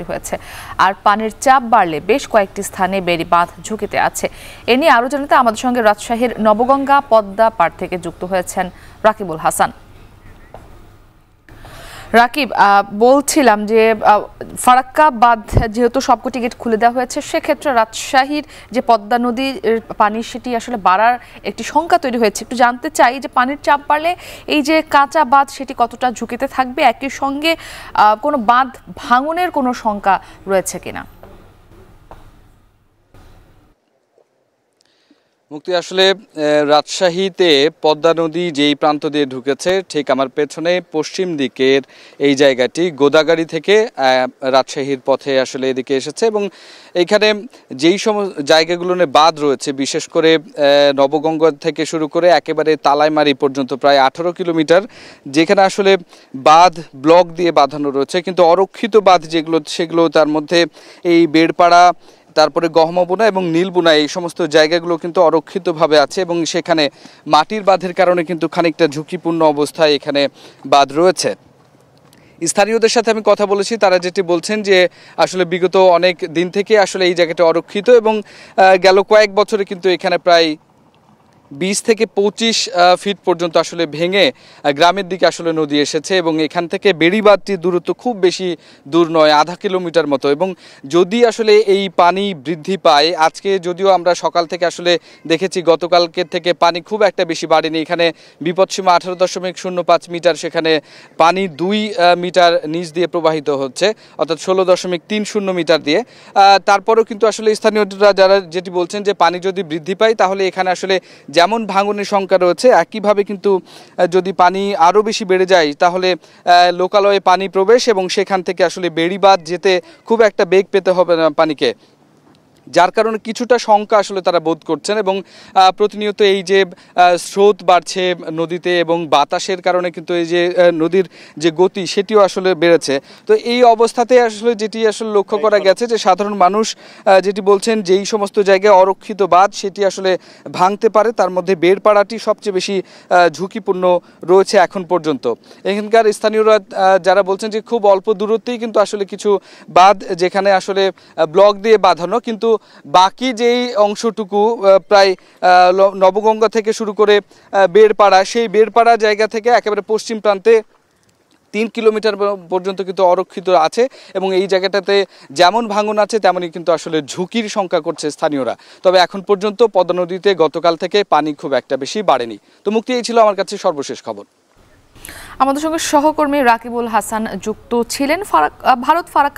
হয়েছে। আর পানির চাপ বাড়লে বেশ কয়েকটি স্থানে বেড়ি বাঁধ ঝুঁকিতে আছে। এ নিয়ে আরও জানাতে আমাদের সঙ্গে রাজশাহীর নবগঙ্গা পদ্মা পাড় থেকে যুক্ত হয়েছেন রাকিবুল হাসান। রাকিব, বলছিলাম যে ফারাক্কা বাঁধ যেহেতু সবকটি গেট খুলে দেওয়া হয়েছে, সেক্ষেত্রে রাজশাহীর যে পদ্মা নদীর পানি সেটি আসলে বাড়ার একটি শঙ্কা তৈরি হয়েছে। একটু জানতে চাই যে পানির চাপ বাড়লে এই যে কাঁচা বাঁধ সেটি কতটা ঝুঁকিতে থাকবে, একই সঙ্গে কোনো বাঁধ ভাঙনের কোনো শঙ্কা রয়েছে কিনা? মুক্তি, আসলে রাজশাহীতে পদ্মা নদী যেই প্রান্ত দিয়ে ঢুকেছে, ঠিক আমার পেছনে পশ্চিম দিকের এই জায়গাটি গোদাগাড়ি থেকে রাজশাহীর পথে আসলে এদিকে এসেছে এবং এইখানে যেই সমস্ত জায়গাগুলো নিয়ে বাঁধ রয়েছে, বিশেষ করে নবগঙ্গা থেকে শুরু করে একেবারে তালাইমারি পর্যন্ত প্রায় 18 কিলোমিটার, যেখানে আসলে বাঁধ ব্লক দিয়ে বাঁধানো রয়েছে, কিন্তু অরক্ষিত বাঁধ যেগুলো সেগুলো তার মধ্যে এই বেড়পাড়া, তারপরে গহমবোনা এবং নীলবোনা, এই সমস্ত জায়গাগুলো কিন্তু অরক্ষিতভাবে আছে এবং সেখানে মাটির বাঁধের কারণে কিন্তু খানিকটা ঝুঁকিপূর্ণ অবস্থায় এখানে বাঁধ রয়েছে। স্থানীয়দের সাথে আমি কথা বলেছি, তারা যেটি বলছেন যে আসলে বিগত অনেক দিন থেকে আসলে এই জায়গাটা অরক্ষিত এবং গেল কয়েক বছরে কিন্তু এখানে প্রায় 20 থেকে 25 ফিট পর্যন্ত আসলে ভেঙে গ্রামের দিকে আসলে নদী এসেছে এবং এখান থেকে বেড়িবাঁধটির দূরত্ব খুব বেশি দূর নয়, আধা কিলোমিটার মতো। এবং যদি আসলে এই পানি বৃদ্ধি পায়, আজকে যদিও আমরা সকাল থেকে আসলে দেখেছি গতকালকে থেকে পানি খুব একটা বেশি বাড়েনি, এখানে বিপদসীমা 18.05 মিটার, সেখানে পানি 2 মিটার নিচ দিয়ে প্রবাহিত হচ্ছে, অর্থাৎ 16.30 মিটার দিয়ে। তারপরেও কিন্তু আসলে স্থানীয়রা যারা যেটি বলছেন যে পানি যদি বৃদ্ধি পায় তাহলে এখানে আসলে যেমন ভাঙনের সংখ্যা রয়েছে, একইভাবে কিন্তু যদি পানি আরও বেশি বেড়ে যায় তাহলে লোকালয়ে পানি প্রবেশ এবং সেখান থেকে আসলে বেড়িবাঁধ যেতে খুব একটা বেগ পেতে হবে না পানিকে, যার কারণে কিছুটা শঙ্কা আসলে তারা বোধ করছেন। এবং প্রতিনিয়ত এই যে স্রোত বাড়ছে নদীতে এবং বাতাসের কারণে কিন্তু এই যে নদীর যে গতি সেটিও আসলে বেড়েছে। তো এই অবস্থাতে আসলে যেটি আসলে লক্ষ্য করা গেছে যে সাধারণ মানুষ যেটি বলছেন যেই সমস্ত জায়গায় অরক্ষিত বাঁধ সেটি আসলে ভাঙতে পারে, তার মধ্যে বেড়পাড়াটি সবচেয়ে বেশি ঝুঁকিপূর্ণ রয়েছে এখন পর্যন্ত। এখানকার স্থানীয়রা যারা বলছেন যে খুব অল্প দূরত্বেই কিন্তু আসলে কিছু বাঁধ যেখানে আসলে ব্লক দিয়ে বাঁধানো, কিন্তু বাকি যেই অংশটুকু প্রায় নবগঙ্গা থেকে শুরু করে বেড়পাড়া, সেই বেড়পাড়া জায়গা থেকে একেবারে পশ্চিম প্রান্তে 3 কিলোমিটার পর্যন্ত কিন্তু অরক্ষিত আছে এবং এই জায়গাটাতে যেমন ভাঙন আছে তেমনই কিন্তু আসলে ঝুঁকির শঙ্কা করছে স্থানীয়রা। তবে এখন পর্যন্ত পদ্মা নদীতে গতকাল থেকে পানি খুব একটা বেশি বাড়েনি। তো মুক্তি, এই ছিল আমার কাছে সর্বশেষ খবর। আমাদের সঙ্গে সহকর্মী রাকিবুল হাসান যুক্ত ছিলেন ভারত ফারাক্কা